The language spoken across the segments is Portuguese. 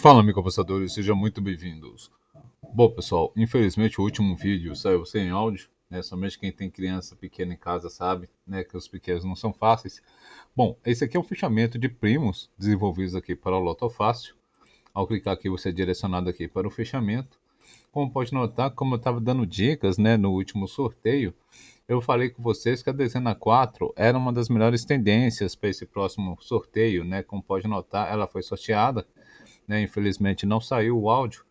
Fala, amigo apostadores, sejam muito bem-vindos. Bom, pessoal, infelizmente o último vídeo saiu sem áudio, né? Somente quem tem criança pequena em casa sabe, né, que os pequenos não são fáceis. Bom, esse aqui é um fechamento de primos desenvolvidos aqui para o Loto Fácil. Ao clicar aqui, você é direcionado aqui para o fechamento. Como pode notar, como eu estava dando dicas, né, no último sorteio, eu falei com vocês que a dezena 4 era uma das melhores tendências para esse próximo sorteio, né? Como pode notar, ela foi sorteada, né? Infelizmente não saiu o áudio.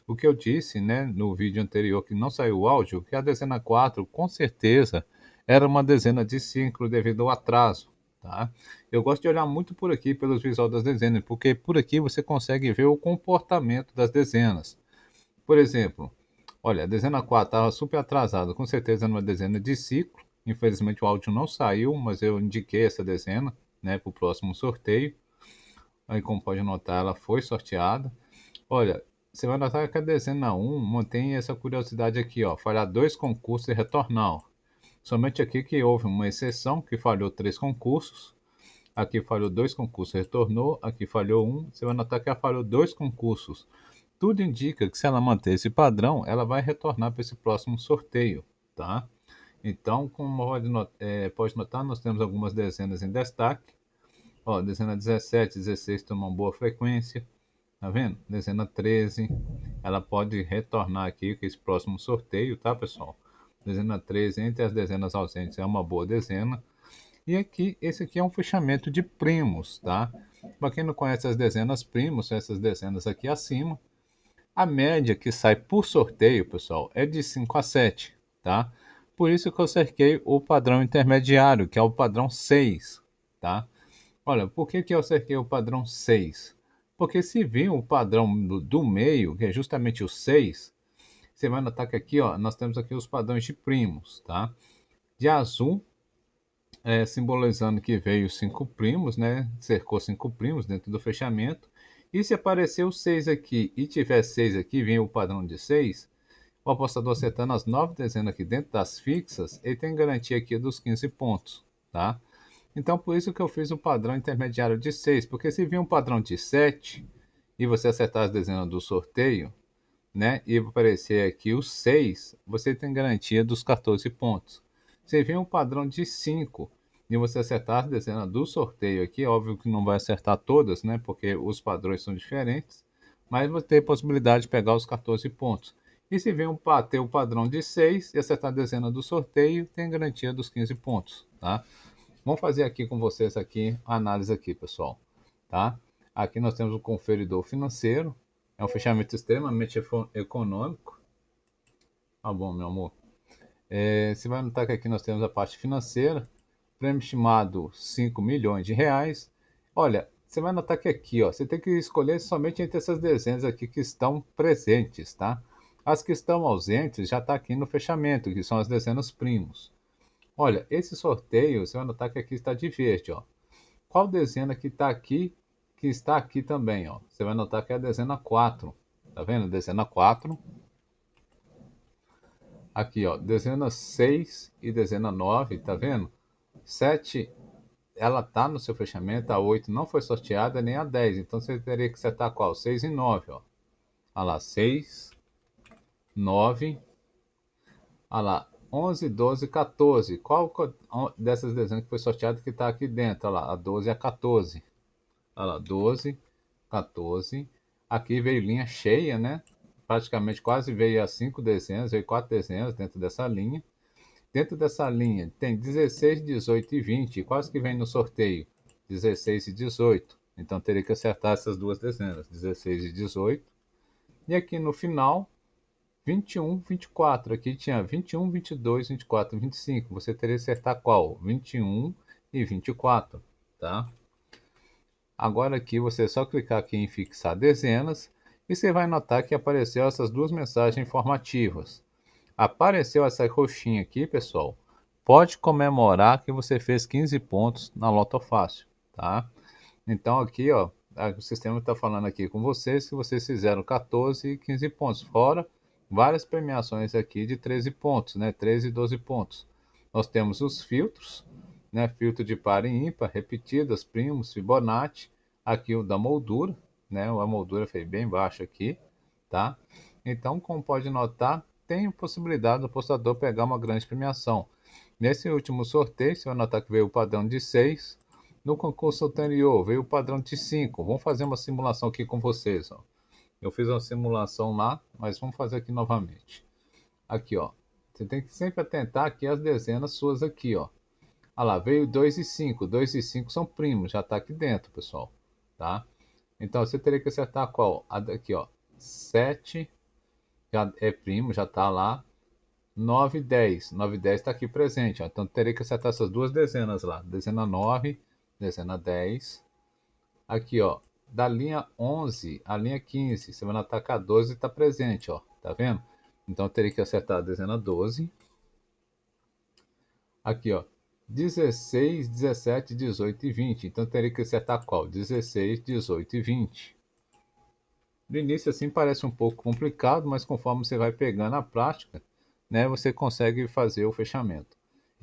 O que eu disse, né, no vídeo anterior que não saiu o áudio, que a dezena 4 com certeza era uma dezena de ciclo devido ao atraso, tá? Eu gosto de olhar muito por aqui pelos visuais das dezenas, porque por aqui você consegue ver o comportamento das dezenas. Por exemplo, olha, a dezena 4 estava super atrasada, com certeza era uma dezena de ciclo. Infelizmente o áudio não saiu, mas eu indiquei essa dezena, né, para o próximo sorteio. Aí, como pode notar, ela foi sorteada. Olha, você vai notar que a dezena 1 mantém essa curiosidade aqui, ó, falhar dois concursos e retornar. Ó. Somente aqui que houve uma exceção, que falhou três concursos. Aqui falhou dois concursos, retornou. Aqui falhou um. Você vai notar que ela falhou dois concursos. Tudo indica que se ela manter esse padrão, ela vai retornar para esse próximo sorteio, tá? Então, como pode notar, nós temos algumas dezenas em destaque. Ó, dezena 17, 16 tem uma boa frequência. Tá vendo? Dezena 13, ela pode retornar aqui com esse próximo sorteio, tá, pessoal? Dezena 13, entre as dezenas ausentes, é uma boa dezena. E aqui, esse aqui é um fechamento de primos, tá? Para quem não conhece as dezenas primos, são essas dezenas aqui acima. A média que sai por sorteio, pessoal, é de 5 a 7, tá? Por isso que eu cerquei o padrão intermediário, que é o padrão 6, tá? Olha, por que eu cerquei o padrão 6? Porque se vir o padrão do meio, que é justamente o 6, você vai notar que aqui, ó, nós temos aqui os padrões de primos, tá? De azul, simbolizando que veio cinco primos, né? Cercou cinco primos dentro do fechamento. E se aparecer o 6 aqui e tiver 6 aqui, vem o padrão de 6, o apostador acertando as 9 dezenas aqui dentro das fixas, ele tem garantia aqui dos 15 pontos, tá? Então, por isso que eu fiz o padrão intermediário de 6, porque se vir um padrão de 7 e você acertar as dezenas do sorteio, né, e aparecer aqui o 6, você tem garantia dos 14 pontos. Se vir um padrão de 5 e você acertar as dezenas do sorteio aqui, óbvio que não vai acertar todas, né, porque os padrões são diferentes, mas você tem a possibilidade de pegar os 14 pontos. E se vir ter o padrão de 6 e acertar a dezena do sorteio, tem garantia dos 15 pontos, tá? Vamos fazer aqui com vocês aqui a análise aqui, pessoal, tá? Aqui nós temos o conferidor financeiro, é um fechamento extremamente econômico. Tá bom, meu amor. Você vai notar que aqui nós temos a parte financeira, prêmio estimado 5 milhões de reais. Olha, você vai notar que aqui, ó, você tem que escolher somente entre essas dezenas aqui que estão presentes, tá? As que estão ausentes já está aqui no fechamento, que são as dezenas primos. Olha, esse sorteio, você vai notar que aqui está de verde, ó. Qual dezena que está aqui também, ó? Você vai notar que é a dezena 4. Tá vendo? Dezena 4. Aqui, ó, dezena 6 e dezena 9, tá vendo? 7, ela tá no seu fechamento, a 8 não foi sorteada, nem a 10. Então você teria que acertar qual? 6 e 9, ó. Olha lá, 6, 9, olha lá, 11, 12, 14. Qual dessas dezenas que foi sorteada que está aqui dentro? Olha lá, a 12 e a 14. Olha lá, 12, 14. Aqui veio linha cheia, né? Praticamente quase veio as 5 dezenas, veio 4 dezenas dentro dessa linha. Dentro dessa linha tem 16, 18 e 20. Quase que vem no sorteio 16 e 18. Então teria que acertar essas duas dezenas, 16 e 18. E aqui no final, 21, 24. Aqui tinha 21, 22, 24 e 25. Você teria que acertar qual? 21 e 24, tá? Agora aqui você é só clicar aqui em fixar dezenas e você vai notar que apareceu essas duas mensagens informativas. Apareceu essa roxinha aqui, pessoal. Pode comemorar que você fez 15 pontos na Loto Fácil, tá? Então aqui, ó, o sistema está falando aqui com vocês que vocês fizeram 14 e 15 pontos, fora várias premiações aqui de 13 pontos, né? 13 e 12 pontos. Nós temos os filtros, né? Filtro de par e ímpar, repetidas, primos, Fibonacci, aqui o da moldura, né? A moldura foi bem baixa aqui, tá? Então, como pode notar, tem possibilidade do apostador pegar uma grande premiação. Nesse último sorteio, você vai notar que veio o padrão de 6. No concurso anterior, veio o padrão de 5. Vamos fazer uma simulação aqui com vocês, ó. Eu fiz uma simulação lá, mas vamos fazer aqui novamente. Aqui, ó. Você tem que sempre atentar aqui as dezenas suas aqui, ó. Ah lá, veio 2 e 5. 2 e 5 são primos, já está aqui dentro, pessoal. Tá? Então, você teria que acertar qual? A daqui, ó. 7 já é primo, já está lá. 9 e 10. 9 e 10 está aqui presente, ó. Então, teria que acertar essas duas dezenas lá. Dezena 9, dezena 10. Aqui, ó. Da linha 11 à linha 15, você vai notar que a 12 está presente, ó. Tá vendo? Então, eu teria que acertar a dezena 12. Aqui, ó. 16, 17, 18 e 20. Então, teria que acertar qual? 16, 18 e 20. No início, assim, parece um pouco complicado, mas conforme você vai pegando a prática, né, você consegue fazer o fechamento.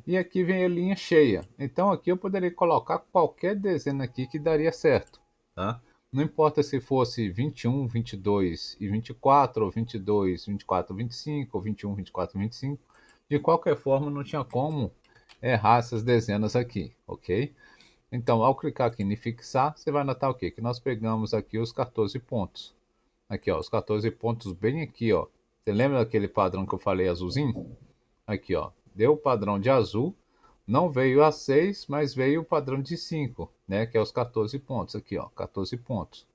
E aqui vem a linha cheia. Então, aqui eu poderia colocar qualquer dezena aqui que daria certo, tá? Não importa se fosse 21, 22 e 24, ou 22, 24, 25, ou 21, 24, 25. De qualquer forma, não tinha como errar essas dezenas aqui, ok? Então, ao clicar aqui em fixar, você vai notar o quê? Que nós pegamos aqui os 14 pontos. Aqui, ó, os 14 pontos bem aqui, ó. Você lembra daquele padrão que eu falei azulzinho? Aqui, ó. Deu o padrão de azul. Não veio a 6, mas veio o padrão de 5, né? Que é os 14 pontos. Aqui, ó. 14 pontos.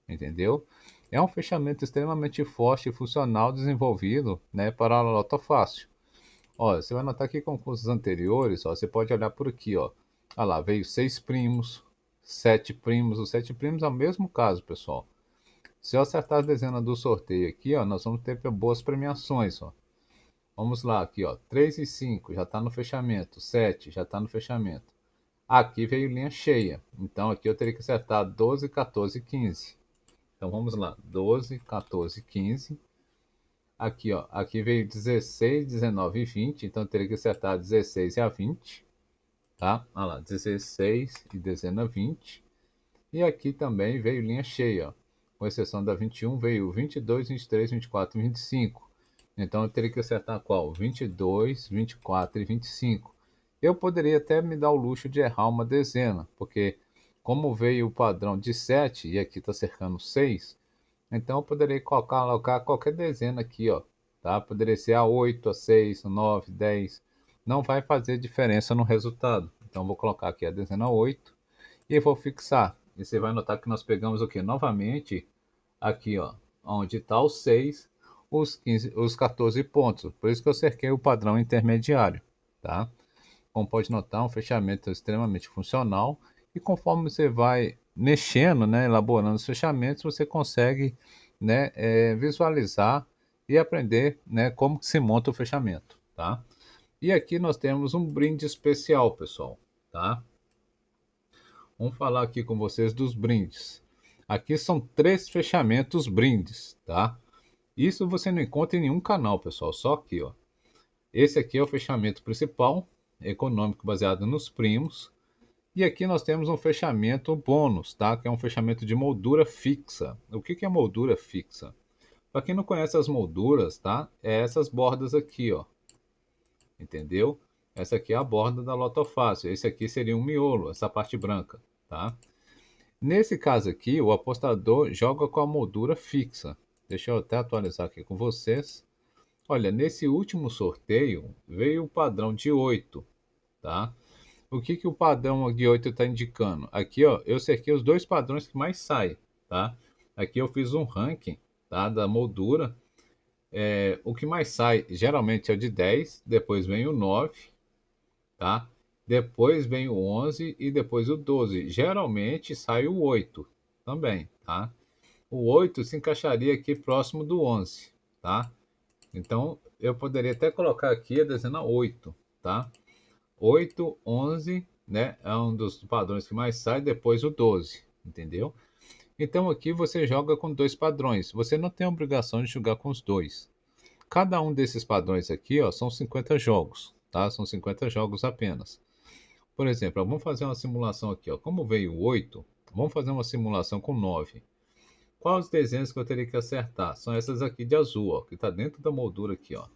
Entendeu? É um fechamento extremamente forte e funcional desenvolvido, né, para a Loto Fácil. Ó, você vai notar que com concursos anteriores, ó, você pode olhar por aqui, ó. Ah lá, veio 6 primos, 7 primos. Os 7 primos é o mesmo caso, pessoal. Se eu acertar as dezenas do sorteio aqui, ó, nós vamos ter boas premiações, ó. Vamos lá, aqui, ó. 3 e 5 já está no fechamento. 7 já está no fechamento. Aqui veio linha cheia. Então aqui eu teria que acertar 12, 14 e 15. Então vamos lá. 12, 14 e 15. Aqui, ó. Aqui veio 16, 19 e 20. Então eu teria que acertar 16 e a 20. Tá? Olha lá. 16 e dezena 20. E aqui também veio linha cheia, ó. Com exceção da 21, veio 22, 23, 24 e 25. Então eu teria que acertar qual? 22, 24 e 25. Eu poderia até me dar o luxo de errar uma dezena, porque como veio o padrão de 7 e aqui está cercando 6, então eu poderia colocar qualquer dezena aqui, ó, tá? Poderia ser a 8, a 6, a 9, 10. Não vai fazer diferença no resultado. Então vou colocar aqui a dezena 8 e vou fixar. E você vai notar que nós pegamos o que? Novamente, aqui, ó, onde está os 6, os 15, os 14 pontos. Por isso que eu cerquei o padrão intermediário, tá? Como pode notar, um fechamento extremamente funcional. E conforme você vai mexendo, né, elaborando os fechamentos, você consegue, né, visualizar e aprender, né, como que se monta o fechamento, tá? E aqui nós temos um brinde especial, pessoal, tá? Vamos falar aqui com vocês dos brindes. Aqui são 3 fechamentos brindes, tá? Isso você não encontra em nenhum canal, pessoal, só aqui, ó. Esse aqui é o fechamento principal, econômico baseado nos primos. E aqui nós temos um fechamento bônus, tá? Que é um fechamento de moldura fixa. O que que é moldura fixa? Para quem não conhece as molduras, tá? É essas bordas aqui, ó. Entendeu? Essa aqui é a borda da Loto Fácil. Esse aqui seria um miolo, essa parte branca, tá? Nesse caso aqui, o apostador joga com a moldura fixa. Deixa eu até atualizar aqui com vocês. Olha, nesse último sorteio veio o padrão de 8, tá? O que que o padrão de 8 está indicando? Aqui, ó, eu cerquei os dois padrões que mais saem, tá? Aqui eu fiz um ranking, tá, da moldura. O que mais sai geralmente é o de 10, depois vem o 9, tá? Depois vem o 11 e depois o 12. Geralmente sai o 8 também, tá? O 8 se encaixaria aqui próximo do 11, tá? Então, eu poderia até colocar aqui a dezena 8, tá? 8, 11, né? É um dos padrões que mais sai, depois o 12, entendeu? Então, aqui você joga com dois padrões. Você não tem a obrigação de jogar com os dois. Cada um desses padrões aqui, ó, são 50 jogos, tá? São 50 jogos apenas. Por exemplo, vamos fazer uma simulação aqui, ó. Como veio 8, vamos fazer uma simulação com 9. quais desenhos que eu teria que acertar? São essas aqui de azul, ó, que está dentro da moldura aqui, ó.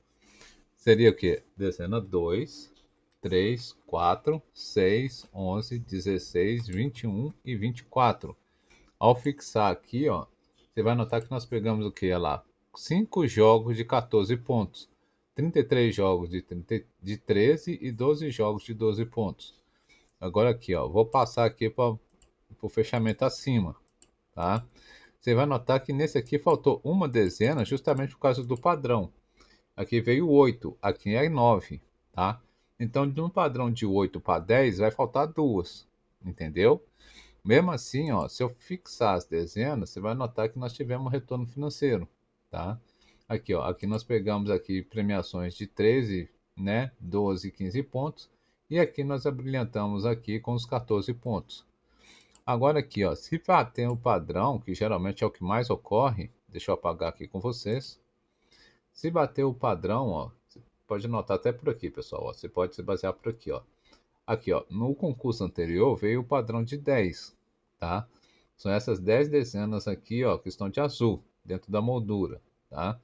Seria o quê? Dezena 2, 3, 4, 6, 11, 16, 21 e 24. Ao fixar aqui, ó, você vai notar que nós pegamos o que? Olha lá, 5 jogos de 14 pontos, 33 jogos de 13 e 12 jogos de 12 pontos. Agora aqui, ó, vou passar aqui para o fechamento acima, tá? Você vai notar que nesse aqui faltou uma dezena justamente por causa do padrão. Aqui veio 8, aqui é 9, tá? Então, de um padrão de 8 para 10, vai faltar duas, entendeu? Mesmo assim, ó, se eu fixar as dezenas, você vai notar que nós tivemos um retorno financeiro, tá? Aqui, ó, aqui nós pegamos aqui premiações de 13, né, 12, 15 pontos, e aqui nós abrilhantamos aqui com os 14 pontos. Agora aqui, ó, se bater o padrão, que geralmente é o que mais ocorre, deixa eu apagar aqui com vocês. Se bater o padrão, ó, você pode notar até por aqui, pessoal, ó, você pode se basear por aqui, ó. Aqui, ó, no concurso anterior veio o padrão de 10, tá? São essas 10 dezenas aqui, ó, que estão de azul, dentro da moldura, tá?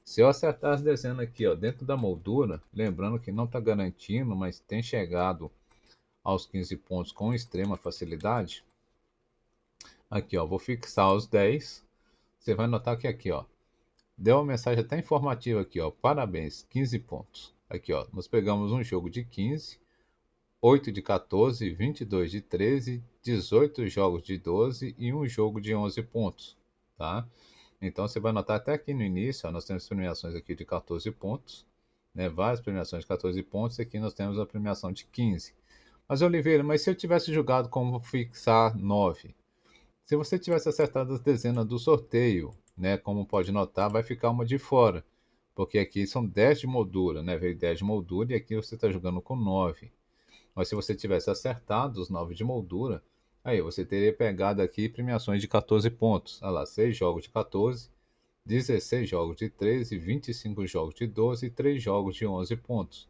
Se eu acertar as dezenas aqui, ó, dentro da moldura, lembrando que não está garantindo, mas tem chegado aos 15 pontos com extrema facilidade. Aqui, ó, vou fixar os 10. Você vai notar que aqui, ó, deu uma mensagem até informativa aqui, ó, parabéns, 15 pontos. Aqui, ó, nós pegamos um jogo de 15, 8 de 14, 22 de 13, 18 jogos de 12 e um jogo de 11 pontos, tá? Então você vai notar até aqui no início, ó, nós temos premiações aqui de 14 pontos, né? Várias premiações de 14 pontos, e aqui nós temos a premiação de 15. Mas Oliveira, mas se eu tivesse jogado como fixar 9? Se você tivesse acertado as dezenas do sorteio, né, como pode notar, vai ficar uma de fora, porque aqui são 10 de moldura, né? Veio 10 de moldura e aqui você está jogando com 9. Mas se você tivesse acertado os 9 de moldura, aí você teria pegado aqui premiações de 14 pontos. Olha lá, 6 jogos de 14, 16 jogos de 13, 25 jogos de 12 e 3 jogos de 11 pontos.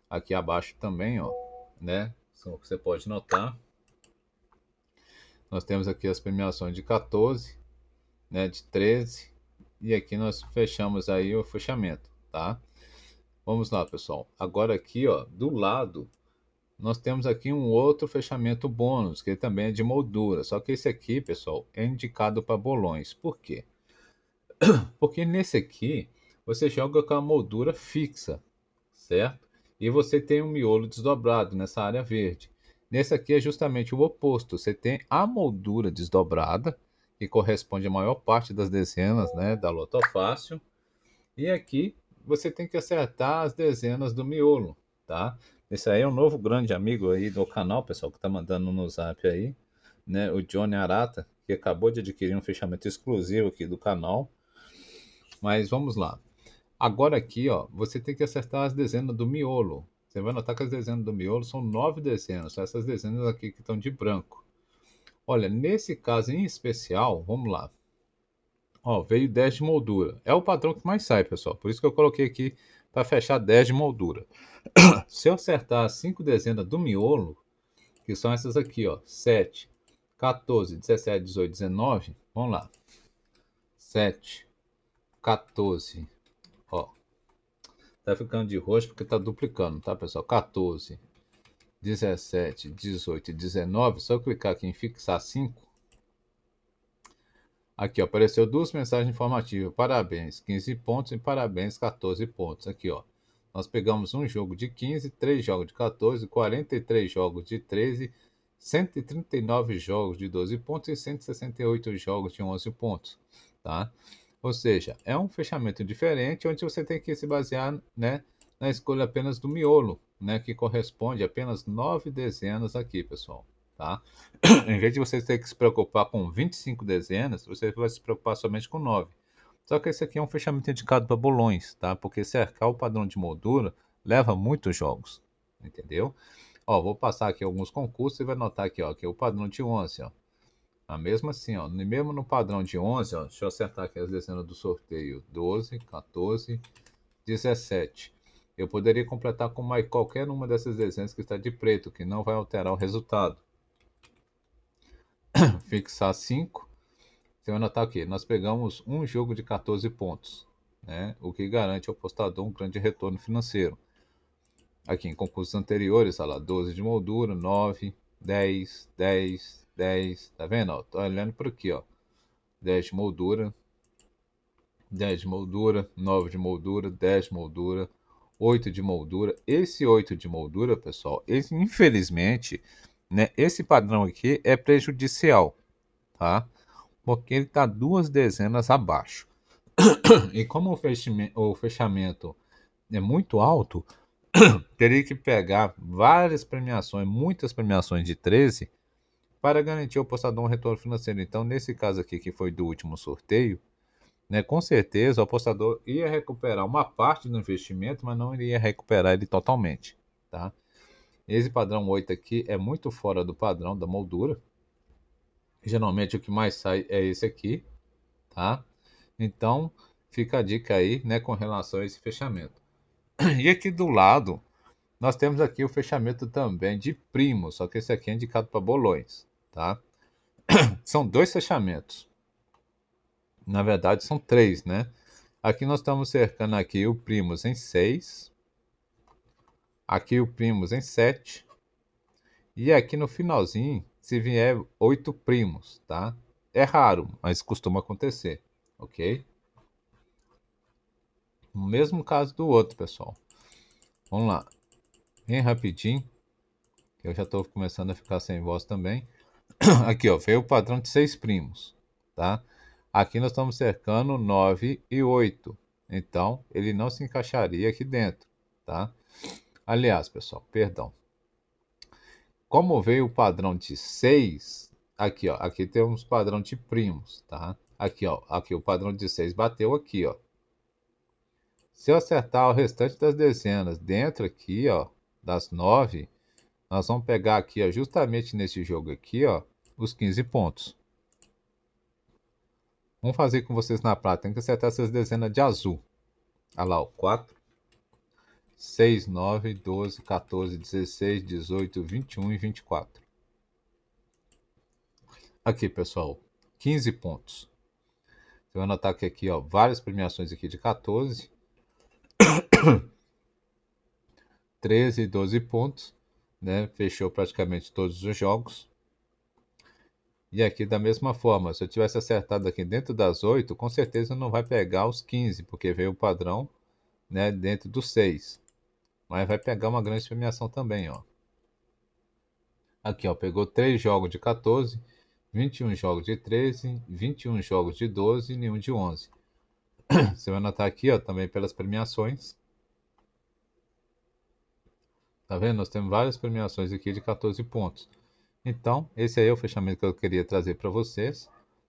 Aqui abaixo também, ó, né? Você pode notar. Nós temos aqui as premiações de 14, né, de 13, e aqui nós fechamos aí o fechamento, tá? Vamos lá, pessoal. Agora aqui, ó, do lado nós temos aqui um outro fechamento bônus, que também é de moldura. Só que esse aqui, pessoal, é indicado para bolões. Por quê? Porque nesse aqui, você joga com a moldura fixa, certo? E você tem um miolo desdobrado nessa área verde. Nesse aqui é justamente o oposto. Você tem a moldura desdobrada, que corresponde à maior parte das dezenas, né, da Loto Fácil. E aqui você tem que acertar as dezenas do miolo, tá? Esse aí é um novo grande amigo aí do canal, pessoal, que tá mandando no zap aí, né? O Johnny Arata, que acabou de adquirir um fechamento exclusivo aqui do canal. Mas vamos lá. Agora aqui, ó, você tem que acertar as dezenas do miolo. Você vai notar que as dezenas do miolo são 9 dezenas, são essas dezenas aqui que estão de branco. Olha, nesse caso em especial, vamos lá. Ó, veio 10 de moldura. É o padrão que mais sai, pessoal. Por isso que eu coloquei aqui para fechar 10 de moldura. Se eu acertar as 5 dezenas do miolo, que são essas aqui, ó, 7, 14, 17, 18, 19, vamos lá. 7, 14, ó. Tá ficando de roxo porque tá duplicando, tá, pessoal? 14, 17, 18 e 19. Se eu clicar aqui em fixar 5, aqui, ó, apareceu duas mensagens informativas. Parabéns, 15 pontos e parabéns, 14 pontos. Aqui, ó. Nós pegamos um jogo de 15, 3 jogos de 14, 43 jogos de 13, 139 jogos de 12 pontos e 168 jogos de 11 pontos, tá? Ou seja, é um fechamento diferente onde você tem que se basear, né, na escolha apenas do miolo, né, que corresponde a apenas 9 dezenas aqui, pessoal, tá? Em vez de você ter que se preocupar com 25 dezenas, você vai se preocupar somente com 9. Só que esse aqui é um fechamento indicado para bolões, tá? Porque cercar o padrão de moldura leva muitos jogos, entendeu? Ó, vou passar aqui alguns concursos e vai notar aqui, ó, que é o padrão de 11, ó. A mesma assim, ó, mesmo no padrão de 11, ó, deixa eu acertar aqui as dezenas do sorteio, 12, 14, 17. Eu poderia completar com mais qualquer uma dessas dezenas que está de preto, que não vai alterar o resultado. Fixar 5. Você vai notar que nós pegamos um jogo de 14 pontos, né? O que garante ao apostador um grande retorno financeiro. Aqui em concursos anteriores, olha lá, 12 de moldura, 9, 10, 10, 10, tá vendo? Ó, tô olhando por aqui, ó. 10 de moldura, 10 de moldura, 9 de moldura, 10 de moldura, 8 de moldura. Esse 8 de moldura, pessoal, infelizmente, né, esse padrão aqui é prejudicial, tá? Porque ele está duas dezenas abaixo. E como o fechamento é muito alto, teria que pegar várias premiações, muitas premiações de 13, para garantir ao apostador um retorno financeiro. Então, nesse caso aqui, que foi do último sorteio, né, com certeza o apostador ia recuperar uma parte do investimento, mas não iria recuperar ele totalmente. Tá? Esse padrão 8 aqui é muito fora do padrão da moldura. Geralmente o que mais sai é esse aqui. Tá? Então, fica a dica aí, né, com relação a esse fechamento. E aqui do lado, nós temos aqui o fechamento também de primos, só que esse aqui é indicado para bolões, tá? São dois fechamentos. Na verdade, são três, né? Aqui nós estamos cercando aqui o primos em 6, aqui o primos em 7, e aqui no finalzinho, se vier 8 primos, tá? É raro, mas costuma acontecer, ok? No mesmo caso do outro, pessoal. Vamos lá. Bem rapidinho, que eu já estou começando a ficar sem voz também. Aqui, ó, veio o padrão de 6 primos, tá? Aqui nós estamos cercando 9 e 8. Então, ele não se encaixaria aqui dentro, tá? Aliás, pessoal, perdão. Como veio o padrão de 6, aqui, ó, aqui temos padrão de primos, tá? Aqui, ó, aqui o padrão de 6 bateu aqui, ó. Se eu acertar o restante das dezenas dentro aqui, ó, das 9, nós vamos pegar aqui, ó, justamente nesse jogo aqui, ó, os 15 pontos. Vamos fazer com vocês na prática. Tem que acertar essas dezenas de azul. Olha lá, ó, 4, 6, 9, 12, 14, 16, 18, 21 e 24. Aqui, pessoal, 15 pontos. Você vai notar que aqui, ó, várias premiações aqui de 14, 13 e 12 pontos, né? Fechou praticamente todos os jogos. E aqui da mesma forma, se eu tivesse acertado aqui dentro das 8, com certeza não vai pegar os 15, porque veio o padrão, né, dentro dos 6. Mas vai pegar uma grande premiação também, ó. Aqui, ó, pegou 3 jogos de 14, 21 jogos de 13, 21 jogos de 12 e nenhum de 11. Você vai notar aqui, ó, também pelas premiações. Tá vendo? Nós temos várias premiações aqui de 14 pontos. Então, esse aí é o fechamento que eu queria trazer para vocês,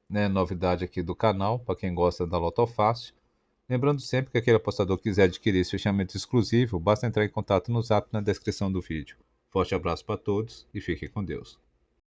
né? Novidade aqui do canal, para quem gosta da Loto Fácil. Lembrando sempre que aquele apostador quiser adquirir esse fechamento exclusivo, basta entrar em contato no Zap na descrição do vídeo. Forte abraço para todos e fiquem com Deus.